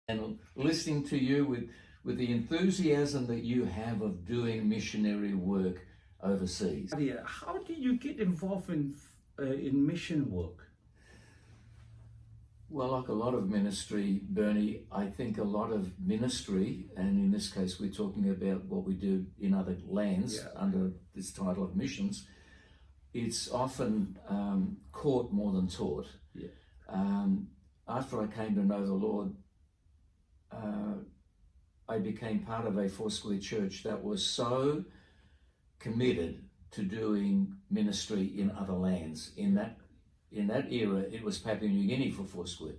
and listening to you with the enthusiasm that you have of doing missionary work overseas. How did you get involved in mission work? Well, like a lot of ministry, Bernie, I think a lot of ministry, and in this case we're talking about what we do in other lands under this title of missions, it's often caught more than taught. Yeah. After I came to know the Lord, I became part of a Foursquare church that was so committed to doing ministry in other lands. In that era, it was Papua New Guinea for Foursquare.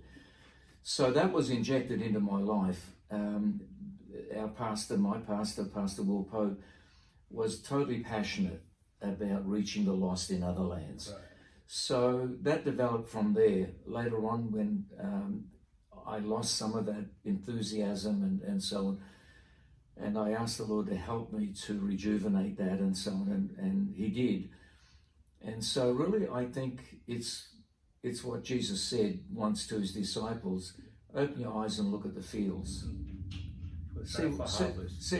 So that was injected into my life. Our pastor, my pastor, Pastor Will Pope, was totally passionate about reaching the lost in other lands. Right. So that developed from there. Later on, when I lost some of that enthusiasm and so on, and I asked the Lord to help me to rejuvenate that and so on, and He did. And so really I think it's what Jesus said once to His disciples: open your eyes and look at the fields. See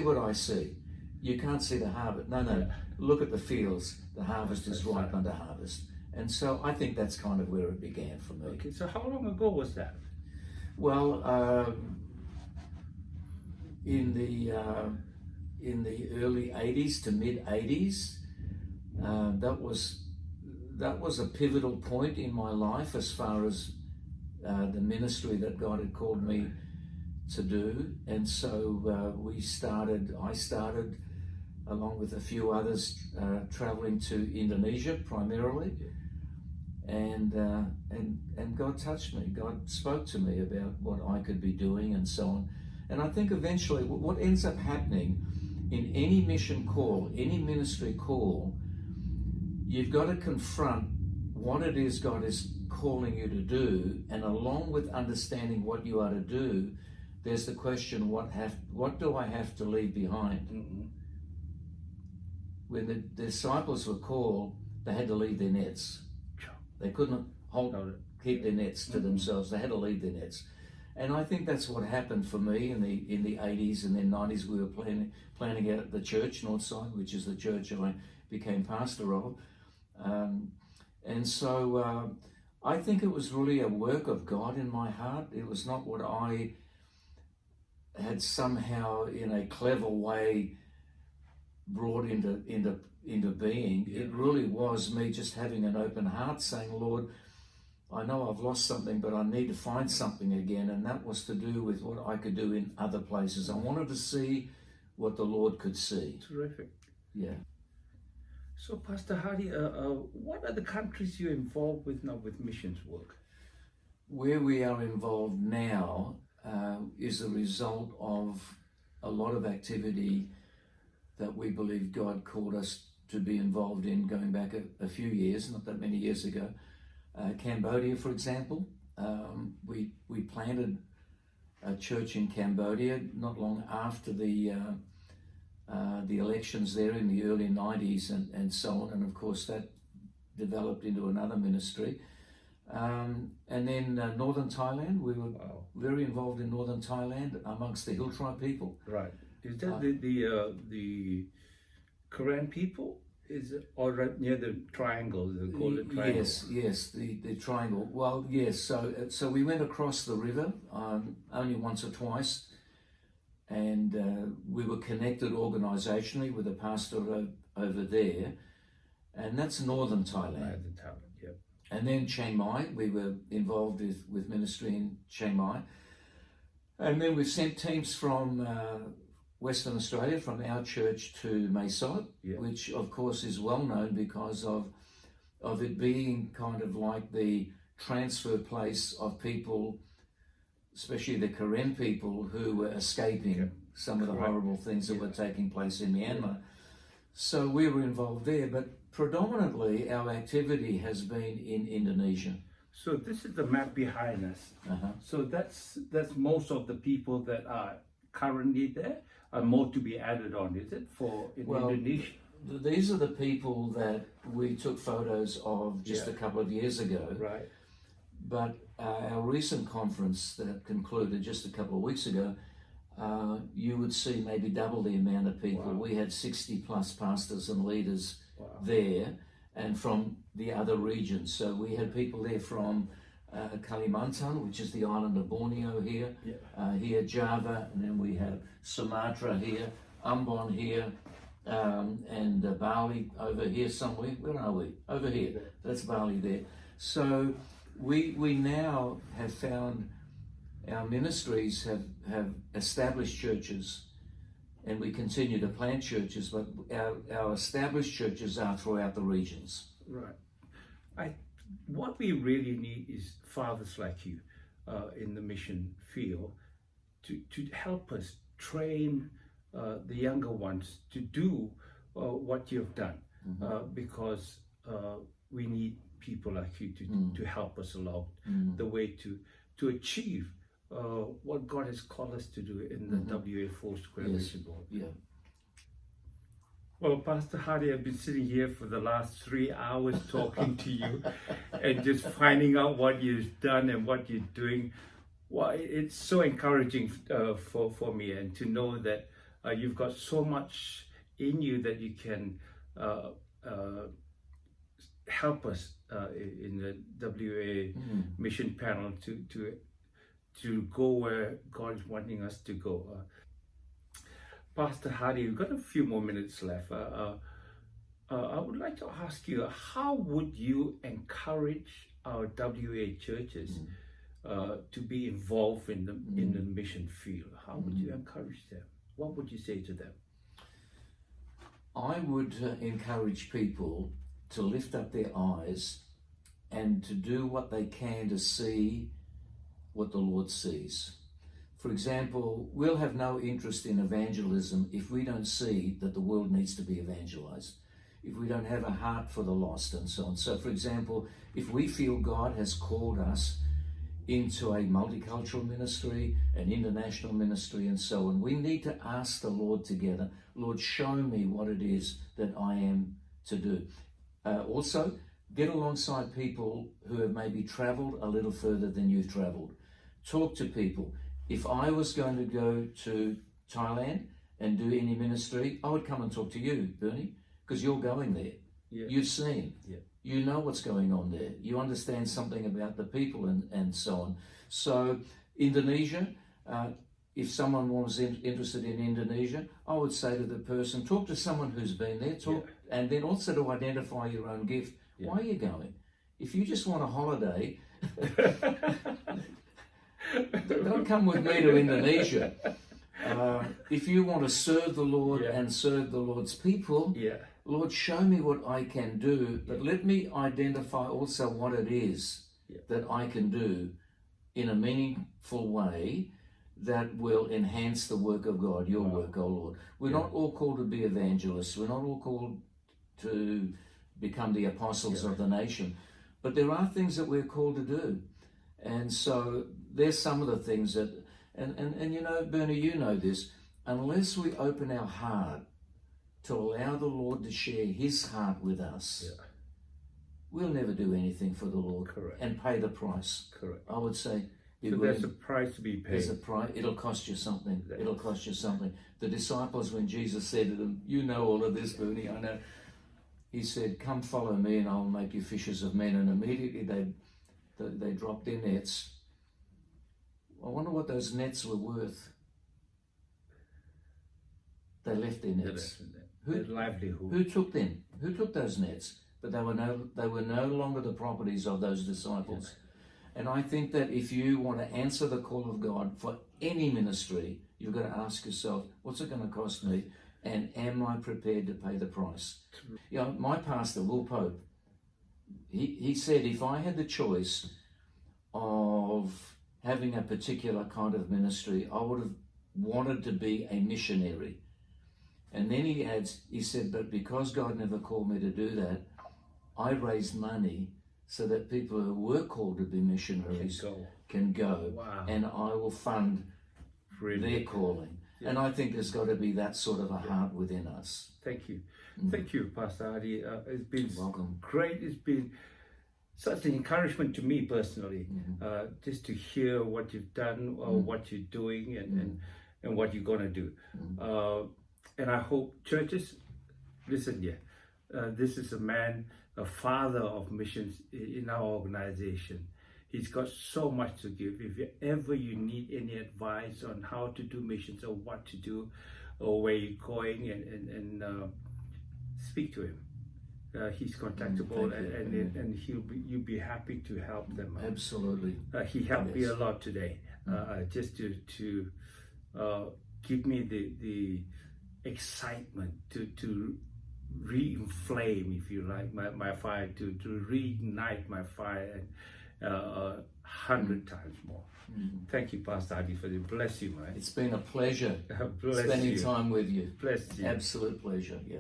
what I see. You can't see the harvest. No, look at the fields. The harvest is ripe unto harvest. And so I think that's kind of where it began for me. Okay, so how long ago was that? Well, in the early 80s to mid 80s, that was a pivotal point in my life as far as the ministry that God had called me to do. And so I started along with a few others traveling to Indonesia primarily, and God touched me. God spoke to me about what I could be doing and so on. And I think eventually what ends up happening in any mission call, any ministry call, you've got to confront what it is God is calling you to do, and along with understanding what you are to do, there's the question, what do I have to leave behind? Mm-hmm. When the disciples were called, they had to leave their nets. They couldn't keep their nets to themselves. They had to leave their nets. And I think that's what happened for me in the 80s and then 90s. We were planning out the church, Northside, which is the church I became pastor of. And so I think it was really a work of God in my heart. It was not what I had somehow in a clever way brought into being. Yeah. It really was me just having an open heart, saying, Lord, I know I've lost something, but I need to find something again. And that was to do with what I could do in other places. I wanted to see what the Lord could see. Terrific. Yeah. So, Pastor Hardy, what are the countries you're involved with now with missions work? Where we are involved now is a result of a lot of activity that we believe God called us to be involved in going back a few years, not that many years ago. Cambodia, for example, we planted a church in Cambodia not long after the elections there in the early 90s and so on, and of course that developed into another ministry. And then northern Thailand, we were very involved in northern Thailand amongst the Hill Tribe people. Right. Is that the Korean people? Is it all right near the triangle, the Golden Triangle? Yes, the triangle. Well, yes. So we went across the river only once or twice, and we were connected organisationally with a pastor over there, and that's northern Thailand. Right, the Thailand, yeah. And then Chiang Mai, we were involved with ministry in Chiang Mai, and then we've sent teams from Western Australia, from our church to Mae Sot, which of course is well known because of it being kind of like the transfer place of people, especially the Karen people who were escaping some of the horrible things that were taking place in Myanmar. So we were involved there, but predominantly our activity has been in Indonesia. So this is the map behind us. So that's most of the people that are currently there. Are more to be added on, is it, Indonesia? These are the people that we took photos of just a couple of years ago. Right. But our recent conference that concluded just a couple of weeks ago, you would see maybe double the amount of people. Wow. We had 60 plus pastors and leaders Wow. there, and from the other regions. So we had people there from Kalimantan, which is the island of Borneo here, here Java, and then we have Sumatra here, Ambon here, and Bali over here somewhere. Where are we? Over here. That's Bali there. So we now have found our ministries have established churches, and we continue to plant churches, but our established churches are throughout the regions. Right. What we really need is fathers like you in the mission field to help us train the younger ones to do what you've done, because we need people like you to help us along the way to achieve what God has called us to do in the WA Foursquare Mission Board. Yeah. Well, Pastor Hardy, I've been sitting here for the last 3 hours talking to you and just finding out what you've done and what you're doing. Well, it's so encouraging for me, and to know that you've got so much in you that you can help us in the WA Mission Panel to go where God is wanting us to go. Pastor Hardy, we've got a few more minutes left. I would like to ask you, how would you encourage our WA churches to be involved in the mission field? How would you encourage them? What would you say to them? I would encourage people to lift up their eyes and to do what they can to see what the Lord sees. For example, we'll have no interest in evangelism if we don't see that the world needs to be evangelized, if we don't have a heart for the lost and so on. So, for example, if we feel God has called us into a multicultural ministry, an international ministry, and so on, we need to ask the Lord together, Lord, show me what it is that I am to do. Also, get alongside people who have maybe traveled a little further than you've traveled. Talk to people. If I was going to go to Thailand and do any ministry, I would come and talk to you, Bernie, because you're going there. Yeah. You've seen. Yeah. You know what's going on there. You understand something about the people and so on. So Indonesia, if someone was interested in Indonesia, I would say to the person, talk to someone who's been there, and then also to identify your own gift. Yeah. Why are you going? If you just want a holiday, don't come with me to Indonesia. If you want to serve the Lord and serve the Lord's people, Lord, show me what I can do, but let me identify also what it is that I can do in a meaningful way that will enhance the work of God, your work, oh Lord. We're not all called to be evangelists. We're not all called to become the apostles of the nation. But there are things that we're called to do. And so there's some of the things that, and you know, Bernie, you know this, unless we open our heart to allow the Lord to share his heart with us, we'll never do anything for the Lord. Correct. And pay the price. Correct. I would say, so there's a price to be paid. There's a price. It'll cost you something. It'll cost you something. The disciples, when Jesus said to them, you know all of this, Bernie, I know. He said, come follow me and I'll make you fishers of men. And immediately they dropped their nets. I wonder what those nets were worth. They left their nets. Who took them? Who took those nets? But they were no longer the properties of those disciples. And I think that if you want to answer the call of God for any ministry, you've got to ask yourself, what's it going to cost me? And am I prepared to pay the price? You know, my pastor, Will Pope, he said, if I had the choice of having a particular kind of ministry, I would have wanted to be a missionary. And then he adds, he said, but because God never called me to do that, I raised money so that people who were called to be missionaries can go. Wow. And I will fund their calling. Yeah. And I think there's got to be that sort of a heart within us. Thank you. Thank you, Pastor Hardy. It's been welcome. Great. It's been such an encouragement to me personally, just to hear what you've done or what you're doing and what you're going to do. And I hope churches, listen here, this is a man, a father of missions in our organization. He's got so much to give. If ever you need any advice on how to do missions or what to do or where you're going, and speak to him. He's contactable, and you'll be happy to help them. Absolutely. He helped me a lot today, just to give me the excitement to re-inflame, if you like, my fire, to reignite my fire 100 times more. Thank you, Pastor Adi, for it. Bless you, man. It's been a pleasure Bless spending you. time with you. Bless you. Absolute pleasure, yeah.